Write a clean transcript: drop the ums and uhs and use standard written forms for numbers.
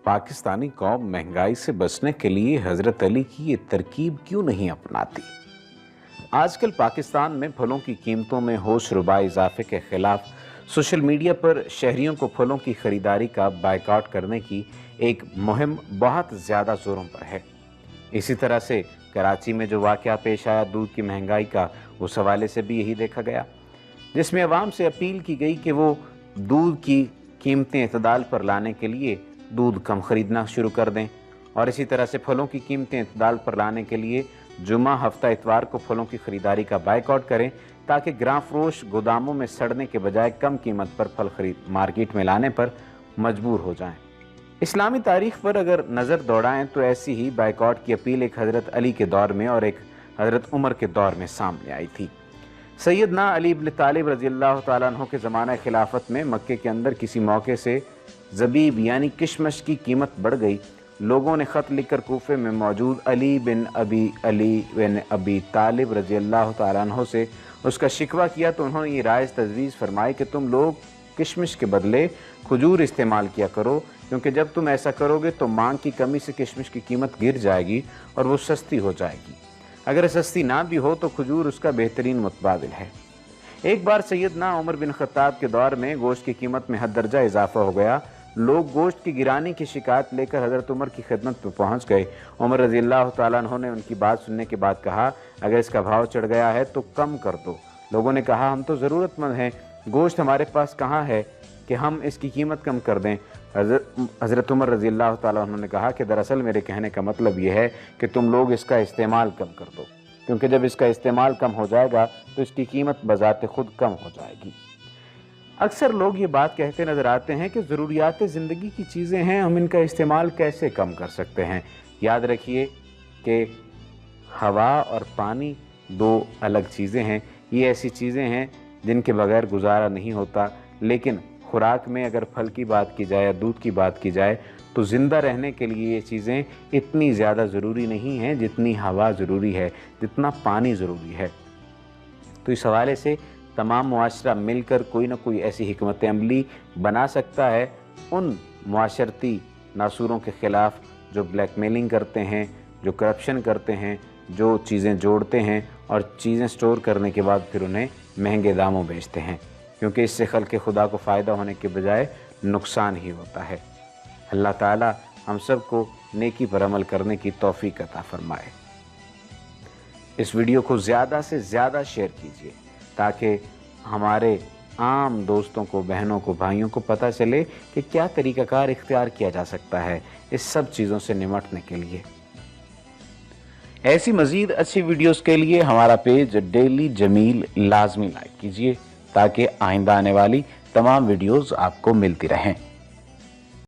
पाकिस्तानी कौम महंगाई से बचने के लिए हजरत अली की ये तरकीब क्यों नहीं अपनाती? आजकल पाकिस्तान में फलों की कीमतों में होश रुबा इजाफे के खिलाफ सोशल मीडिया पर शहरियों को फलों की खरीदारी का बायकॉट करने की एक मुहिम बहुत ज़्यादा जोरों पर है। इसी तरह से कराची में जो वाक़या पेश आया दूध की महंगाई का, उस हवाले से भी यही देखा गया, जिसमें अवाम से अपील की गई कि वो दूध की कीमतें इतदाल पर लाने के लिए दूध कम ख़रीदना शुरू कर दें, और इसी तरह से फलों की कीमतें इतदाल पर लाने के लिए जुमा हफ्ता इतवार को फलों की ख़रीदारी का बायकॉट करें, ताकि ग्रां फरोश गोदामों में सड़ने के बजाय कम कीमत पर फल खरीद मार्केट में लाने पर मजबूर हो जाएं। इस्लामी तारीख़ पर अगर नज़र दौड़ाएं तो ऐसी ही बायकॉट की अपील एक हज़रत अली के दौर में और एक हज़रत उमर के दौर में सामने आई थी। सैयदना अली इब्न तालिब रज़ियल्लाहु ताला अन्हु के ज़माना खिलाफत में मक्के के अंदर किसी मौके से ज़बीब यानी किशमिश की कीमत बढ़ गई। लोगों ने ख़त लिखकर कूफे में मौजूद अली बिन अबी तालिब रज़ियल्लाहु ताला अन्हु से उसका शिकवा किया, तो उन्होंने ये राय तजवीज़ फरमाई कि तुम लोग किशमिश के बदले खजूर इस्तेमाल किया करो, क्योंकि जब तुम ऐसा करोगे तो मांग की कमी से किशमिश की कीमत गिर जाएगी और वो सस्ती हो जाएगी। अगर सस्ती ना भी हो तो खजूर उसका बेहतरीन मुतबादिल है। एक बार सैयदना उमर बिन खत्ताब के दौर में गोश्त की कीमत में हद दर्जा इजाफा हो गया। लोग गोश्त की गिरानी की शिकायत लेकर हज़रत उमर की खिदमत में पहुँच गए। उमर रज़ियल्लाहु ताला अन्हु ने उनकी बात सुनने के बाद कहा, अगर इसका भाव चढ़ गया है तो कम कर दो। लोगों ने कहा, हम तो ज़रूरतमंद हैं, गोश्त हमारे पास कहाँ है कि हम इसकी कीमत कम कर दें। हज़रत उमर रज़ियल्लाहु ताला अन्हु ने कहा कि दरअसल मेरे कहने का मतलब यह है कि तुम लोग इसका इस्तेमाल कम कर दो, क्योंकि जब इसका इस्तेमाल कम हो जाएगा तो इसकी कीमत बज़ाते खुद कम हो जाएगी। अक्सर लोग ये बात कहते नज़र आते हैं कि ज़रूरियात ज़िंदगी की चीज़ें हैं, हम इनका इस्तेमाल कैसे कम कर सकते हैं। याद रखिए कि हवा और पानी दो अलग चीज़ें हैं। ये ऐसी चीज़ें हैं जिनके बगैर गुजारा नहीं होता, लेकिन खुराक में अगर फल की बात की जाए या दूध की बात की जाए तो ज़िंदा रहने के लिए ये चीज़ें इतनी ज़्यादा ज़रूरी नहीं हैं जितनी हवा ज़रूरी है, जितना पानी ज़रूरी है। तो इस हवाले से तमाम मुआशरा मिलकर कोई ना कोई ऐसी हिकमत अमली बना सकता है उन मुआशरती नासूरों के ख़िलाफ़ जो ब्लैकमेलिंग करते हैं, जो करप्शन करते हैं, जो चीज़ें जोड़ते हैं और चीज़ें स्टोर करने के बाद फिर उन्हें महंगे दामों बेचते हैं, क्योंकि इससे खल्क़े खुदा को फ़ायदा होने के बजाय नुकसान ही होता है। अल्लाह ताला हम सब को नेकी पर अमल करने की तौफ़ीक़ अता फ़रमाए। इस वीडियो को ज़्यादा से ज़्यादा शेयर कीजिए ताकि हमारे आम दोस्तों को, बहनों को, भाइयों को पता चले कि क्या तरीक़ाकार इख्तियार किया जा सकता है इस सब चीज़ों से निमटने के लिए। ऐसी मज़ीद अच्छी वीडियोस के लिए हमारा पेज डेली जमील लाजमी लाइक कीजिए ताकि आइंदा आने वाली तमाम वीडियोस आपको मिलती रहें।